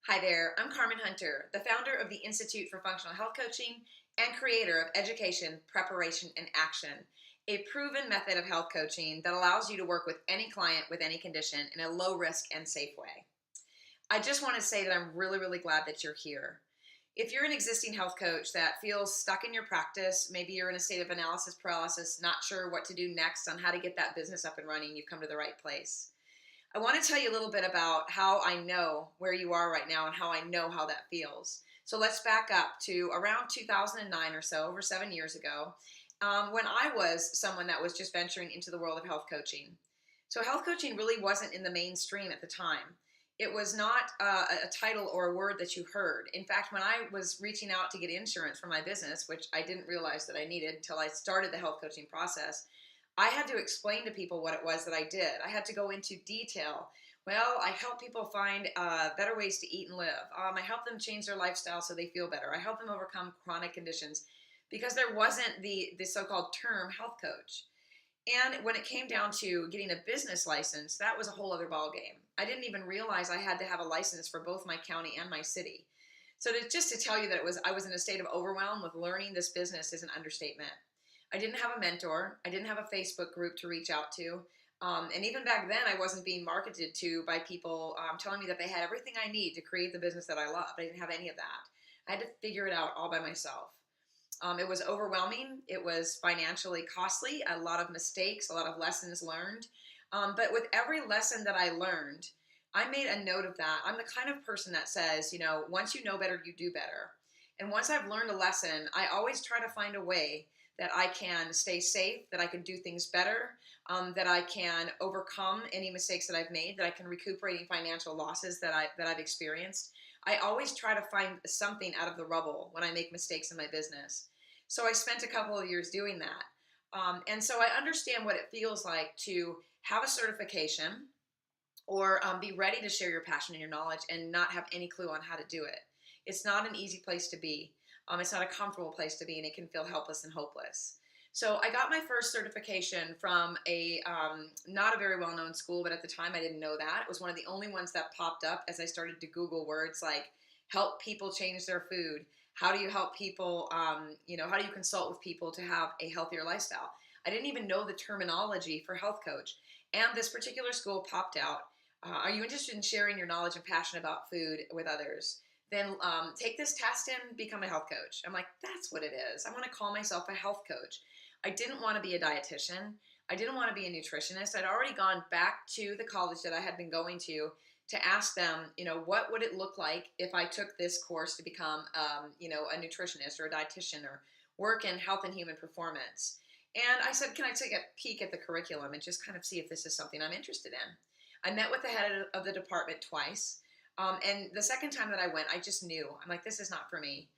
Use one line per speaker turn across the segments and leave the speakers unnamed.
Hi there, I'm Carmen Hunter, the founder of the Institute for Functional Health Coaching and creator of Education, Preparation, and Action, a proven method of health coaching that allows you to work with any client with any condition in a low risk and safe way. I just want to say that I'm really glad that you're here. If you're an existing health coach that feels stuck in your practice, maybe you're in a state of analysis paralysis, not sure what to do next on how to get that business up and running, you've come to the right place. I want to tell you a little bit about how I know where you are right now and how I know how that feels. So let's back up to around 2009 or so, over 7 years ago, when I was someone that was just venturing into the world of health coaching. So health coaching really wasn't in the mainstream at the time. It was not a title or a word that you heard. In fact, when I was reaching out to get insurance for my business, which I didn't realize that I needed until I started the health coaching process, I had to explain to people what it was that I did. I had to go into detail. Well, I help people find better ways to eat and live. I help them change their lifestyle so they feel better. I help them overcome chronic conditions because there wasn't the so-called term health coach. And when it came down to getting a business license, that was a whole other ballgame. I didn't even realize I had to have a license for both my county and my city. So just to tell you that I was in a state of overwhelm with learning this business is an understatement. I didn't have a mentor. I didn't have a Facebook group to reach out to. And even back then, I wasn't being marketed to by people telling me that they had everything I need to create the business that I love. I didn't have any of that. I had to figure it out all by myself. It was overwhelming. It was financially costly, a lot of mistakes, a lot of lessons learned. But with every lesson that I learned, I made a note of that. I'm the kind of person that says, once you know better, you do better. And once I've learned a lesson, I always try to find a way that I can stay safe, that I can do things better, that I can overcome any mistakes that I've made, that I can recuperate any financial losses that I've experienced. I always try to find something out of the rubble when I make mistakes in my business. So I spent a couple of years doing that. And so I understand what it feels like to have a certification or be ready to share your passion and your knowledge and not have any clue on how to do it. It's not an easy place to be. It's not a comfortable place to be, and it can feel helpless and hopeless. So I got my first certification from a not a very well-known school, but at the time I didn't know that. It was one of the only ones that popped up as I started to Google words like help people change their food. How do you help people, how do you consult with people to have a healthier lifestyle? I didn't even know the terminology for health coach. And this particular school popped out. Are you interested in sharing your knowledge and passion about food with others? Then take this test and become a health coach. I'm like, that's what it is. I want to call myself a health coach. I didn't want to be a dietitian. I didn't want to be a nutritionist. I'd already gone back to the college that I had been going to ask them, what would it look like if I took this course to become, a nutritionist or a dietitian or work in health and human performance. And I said, can I take a peek at the curriculum and just kind of see if this is something I'm interested in? I met with the head of the department twice. And the second time that I went, I just knew. I'm like, this is not for me.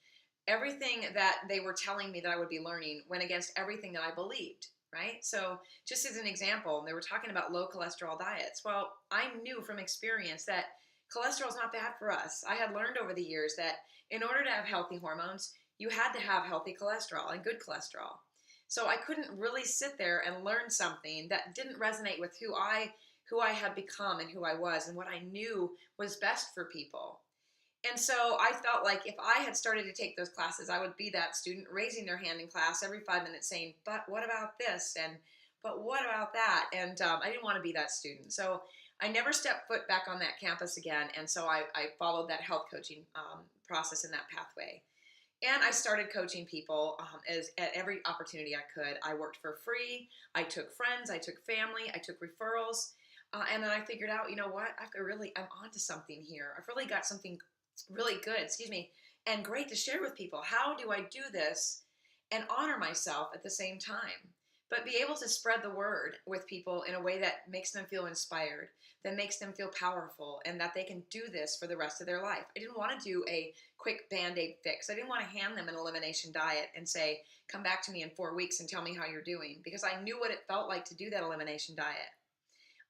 Everything that they were telling me that I would be learning went against everything that I believed, right? So, just as an example, they were talking about low cholesterol diets. Well, I knew from experience that cholesterol is not bad for us. I had learned over the years that in order to have healthy hormones, you had to have healthy cholesterol and good cholesterol. So I couldn't really sit there and learn something that didn't resonate with who I had become and who I was and what I knew was best for people. And so I felt like if I had started to take those classes, I would be that student raising their hand in class every 5 minutes saying, but what about this? And but what about that? And I didn't want to be that student. So I never stepped foot back on that campus again. And so I followed that health coaching process in that pathway. And I started coaching people as at every opportunity I could. I worked for free. I took friends. I took family. I took referrals. And then I figured out, you know what? I'm onto something here. I've really got something really good, and great to share with people. How do I do this and honor myself at the same time? But be able to spread the word with people in a way that makes them feel inspired, that makes them feel powerful, and that they can do this for the rest of their life. I didn't want to do a quick band-aid fix. I didn't want to hand them an elimination diet and say, come back to me in 4 weeks and tell me how you're doing, because I knew what it felt like to do that elimination diet.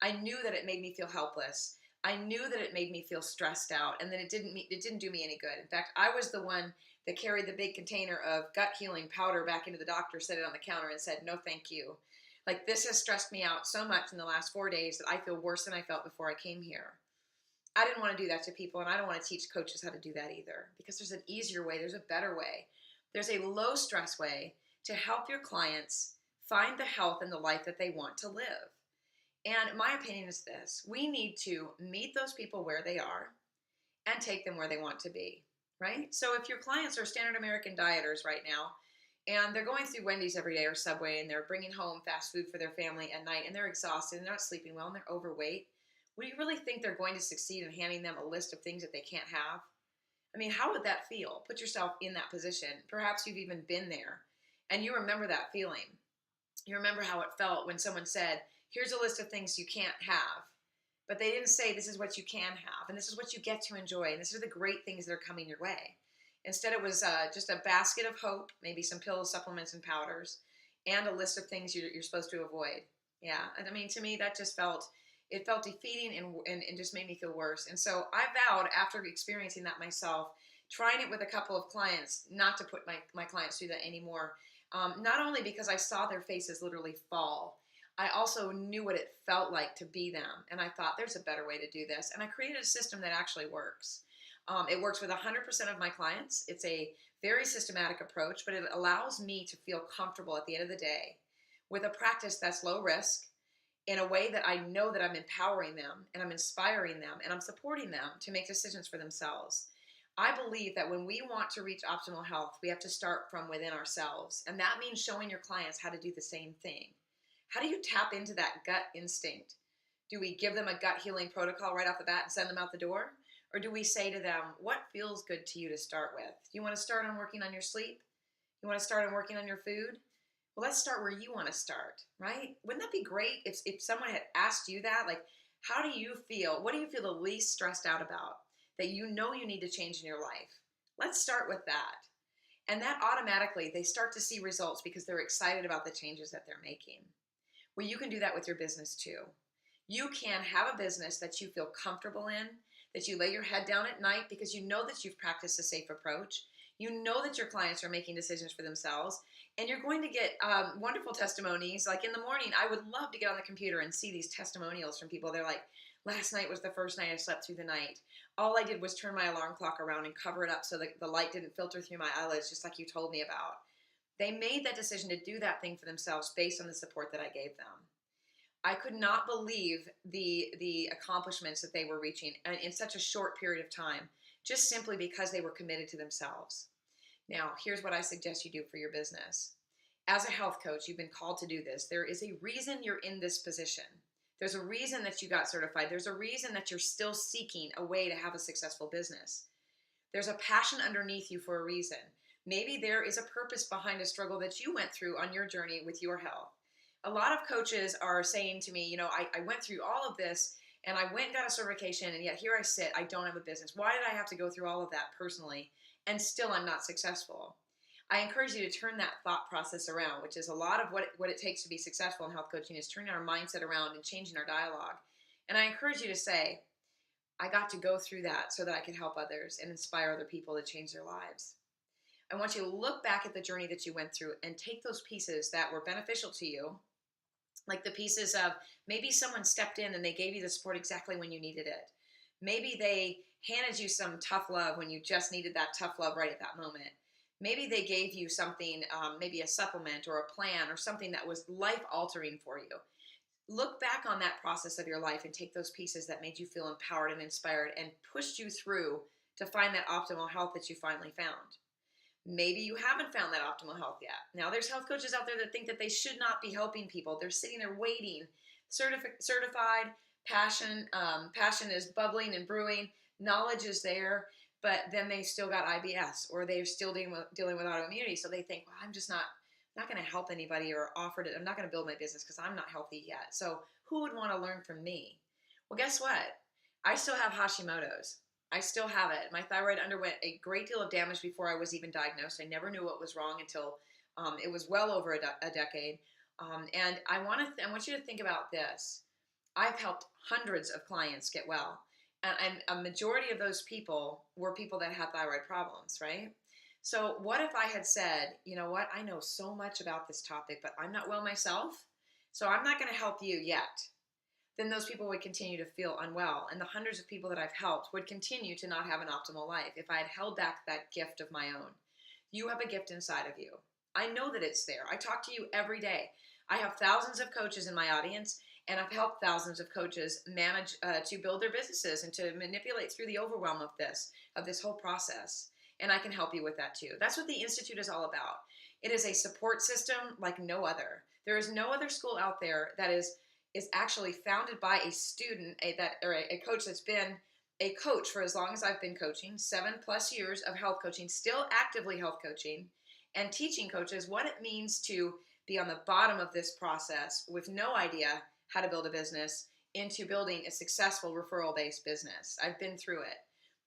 I knew that it made me feel helpless. I knew that it made me feel stressed out, and that it didn't do me any good. In fact, I was the one that carried the big container of gut healing powder back into the doctor, set it on the counter, and said, "No, thank you." Like, this has stressed me out so much in the last 4 days that I feel worse than I felt before I came here. I didn't want to do that to people, and I don't want to teach coaches how to do that either, because there's an easier way, there's a better way. There's a low stress way to help your clients find the health and the life that they want to live. And my opinion is this: we need to meet those people where they are and take them where they want to be, right? So if your clients are standard American dieters right now, and they're going through Wendy's every day or Subway, and they're bringing home fast food for their family at night, and they're exhausted and they're not sleeping well and they're overweight, would you really think they're going to succeed in handing them a list of things that they can't have? I mean, how would that feel? Put yourself in that position. Perhaps you've even been there and you remember that feeling. You remember how it felt when someone said, here's a list of things you can't have. But they didn't say, this is what you can have, and this is what you get to enjoy, and these are the great things that are coming your way. Instead, it was just a basket of hope, maybe some pills, supplements, and powders, and a list of things you're supposed to avoid. Yeah, and I mean, to me, that just it felt defeating and just made me feel worse. And so I vowed, after experiencing that myself, trying it with a couple of clients, not to put my clients through that anymore. Not only because I saw their faces literally fall, I also knew what it felt like to be them. And I thought, there's a better way to do this. And I created a system that actually works. It works with 100% of my clients. It's a very systematic approach, but it allows me to feel comfortable at the end of the day with a practice that's low risk, in a way that I know that I'm empowering them and I'm inspiring them and I'm supporting them to make decisions for themselves. I believe that when we want to reach optimal health, we have to start from within ourselves. And that means showing your clients how to do the same thing. How do you tap into that gut instinct? Do we give them a gut healing protocol right off the bat and send them out the door? Or do we say to them, what feels good to you to start with? Do you want to start on working on your sleep? You want to start on working on your food? Well, let's start where you want to start, right? Wouldn't that be great if someone had asked you that? Like, how do you feel? What do you feel the least stressed out about that you know you need to change in your life? Let's start with that. And that automatically, they start to see results because they're excited about the changes that they're making. Well, you can do that with your business too. You can have a business that you feel comfortable in, that you lay your head down at night because you know that you've practiced a safe approach. You know that your clients are making decisions for themselves, and you're going to get wonderful testimonies. Like in the morning, I would love to get on the computer and see these testimonials from people. They're like, last night was the first night I slept through the night. All I did was turn my alarm clock around and cover it up so that the light didn't filter through my eyelids, just like you told me about. They made that decision to do that thing for themselves based on the support that I gave them. I could not believe the accomplishments that they were reaching in such a short period of time, just simply because they were committed to themselves. Now, here's what I suggest you do for your business. As a health coach, you've been called to do this. There is a reason you're in this position. There's a reason that you got certified. There's a reason that you're still seeking a way to have a successful business. There's a passion underneath you for a reason. Maybe there is a purpose behind a struggle that you went through on your journey with your health. A lot of coaches are saying to me, I went through all of this and I went and got a certification, and yet here I sit, I don't have a business. Why did I have to go through all of that personally and still I'm not successful? I encourage you to turn that thought process around, which is a lot of what it takes to be successful in health coaching, is turning our mindset around and changing our dialogue. And I encourage you to say, I got to go through that so that I could help others and inspire other people to change their lives. I want you to look back at the journey that you went through and take those pieces that were beneficial to you, like the pieces of maybe someone stepped in and they gave you the support exactly when you needed it. Maybe they handed you some tough love when you just needed that tough love right at that moment. Maybe they gave you something, maybe a supplement or a plan or something that was life-altering for you. Look back on that process of your life and take those pieces that made you feel empowered and inspired and pushed you through to find that optimal health that you finally found. Maybe you haven't found that optimal health yet. Now, there's health coaches out there that think that they should not be helping people. They're sitting there waiting, certified, passion is bubbling and brewing, knowledge is there, but then they still got IBS or they're still dealing with autoimmunity. So they think, well, I'm just not going to help anybody or offer it. I'm not going to build my business because I'm not healthy yet. So who would want to learn from me? Well, guess what? I still have Hashimoto's. I still have it. My thyroid underwent a great deal of damage before I was even diagnosed. I never knew what was wrong until it was well over a decade. And I want you to think about this. I've helped hundreds of clients get well. And a majority of those people were people that had thyroid problems, right? So what if I had said, you know what, I know so much about this topic, but I'm not well myself, so I'm not going to help you yet. then those people would continue to feel unwell. And the hundreds of people that I've helped would continue to not have an optimal life if I had held back that gift of my own. You have a gift inside of you. I know that it's there. I talk to you every day. I have thousands of coaches in my audience, and I've helped thousands of coaches manage to build their businesses and to manipulate through the overwhelm of this whole process. And I can help you with that too. That's what the Institute is all about. It is a support system like no other. There is no other school out there that is actually founded by a student, a coach that's been a coach for as long as I've been coaching, 7+ years of health coaching, still actively health coaching, and teaching coaches what it means to be on the bottom of this process with no idea how to build a business into building a successful referral-based business. I've been through it.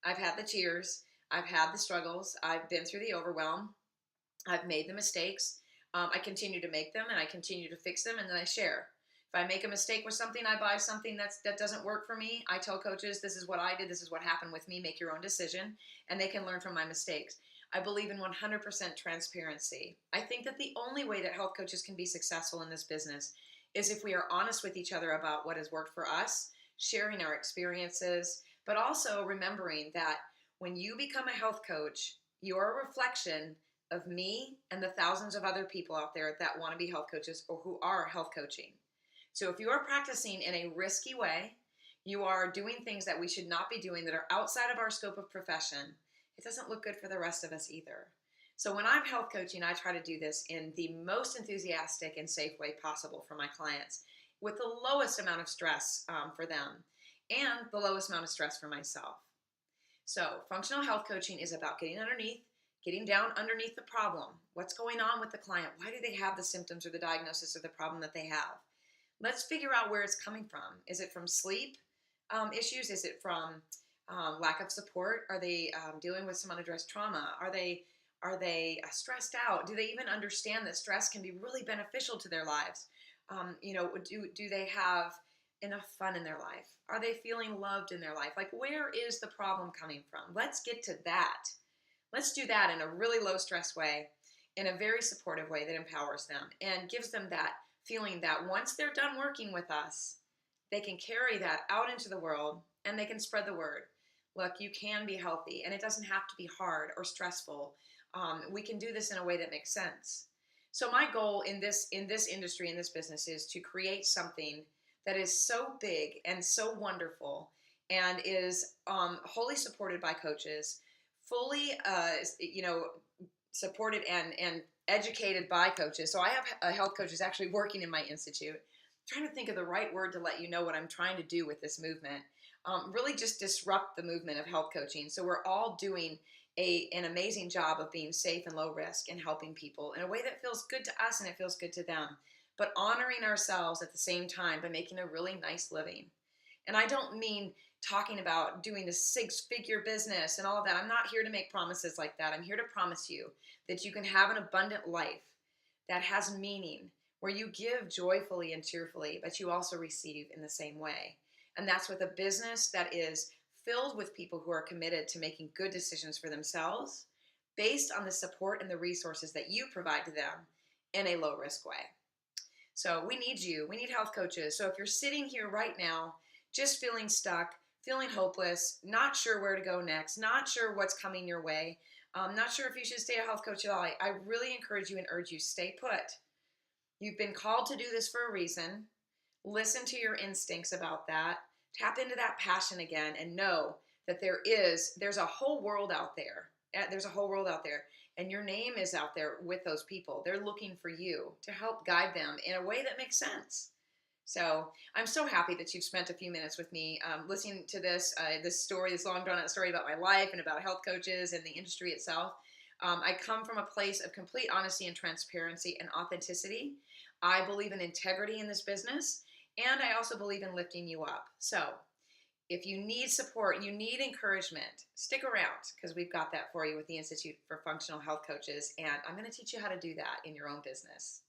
I've had the tears. I've had the struggles. I've been through the overwhelm. I've made the mistakes. I continue to make them, and I continue to fix them, and then I share. If I make a mistake with something, I buy something that doesn't work for me, I tell coaches, this is what I did, this is what happened with me, make your own decision, and they can learn from my mistakes. I believe in 100% transparency. I think that the only way that health coaches can be successful in this business is if we are honest with each other about what has worked for us, sharing our experiences, but also remembering that when you become a health coach, you're a reflection of me and the thousands of other people out there that want to be health coaches or who are health coaching. So if you are practicing in a risky way, you are doing things that we should not be doing that are outside of our scope of profession, it doesn't look good for the rest of us either. So when I'm health coaching, I try to do this in the most enthusiastic and safe way possible for my clients with the lowest amount of stress for them and the lowest amount of stress for myself. So functional health coaching is about getting down underneath the problem. What's going on with the client? Why do they have the symptoms or the diagnosis of the problem that they have? Let's figure out where it's coming from. Is it from sleep issues? Is it from lack of support? Are they dealing with some unaddressed trauma? Are they stressed out? Do they even understand that stress can be really beneficial to their lives? Do they have enough fun in their life? Are they feeling loved in their life? Like, where is the problem coming from? Let's get to that. Let's do that in a really low stress way, in a very supportive way that empowers them and gives them that feeling that once they're done working with us, they can carry that out into the world and they can spread the word. Look, you can be healthy and it doesn't have to be hard or stressful. We can do this in a way that makes sense. So my goal in this industry, in this business, is to create something that is so big and so wonderful and is wholly supported by coaches, fully supported and educated by coaches. So I have health coaches actually working in my institute. I'm trying to think of the right word to let you know what I'm trying to do with this movement. Really just disrupt the movement of health coaching. So we're all doing an amazing job of being safe and low risk and helping people in a way that feels good to us and it feels good to them, but honoring ourselves at the same time by making a really nice living. And I don't mean talking about doing a 6-figure business and all of that. I'm not here to make promises like that. I'm here to promise you that you can have an abundant life that has meaning, where you give joyfully and cheerfully, but you also receive in the same way. And that's with a business that is filled with people who are committed to making good decisions for themselves based on the support and the resources that you provide to them in a low-risk way. So we need you. We need health coaches. So if you're sitting here right now just feeling stuck, feeling hopeless, not sure where to go next, not sure what's coming your way, not sure if you should stay a health coach at all, I really encourage you and urge you, stay put. You've been called to do this for a reason. Listen to your instincts about that. Tap into that passion again and know that there's a whole world out there. There's a whole world out there. And your name is out there with those people. They're looking for you to help guide them in a way that makes sense. So I'm so happy that you've spent a few minutes with me listening to this story, this long drawn out story about my life and about health coaches and the industry itself. I come from a place of complete honesty and transparency and authenticity. I believe in integrity in this business, and I also believe in lifting you up. So if you need support, you need encouragement, stick around because we've got that for you with the Institute for Functional Health Coaches, and I'm going to teach you how to do that in your own business.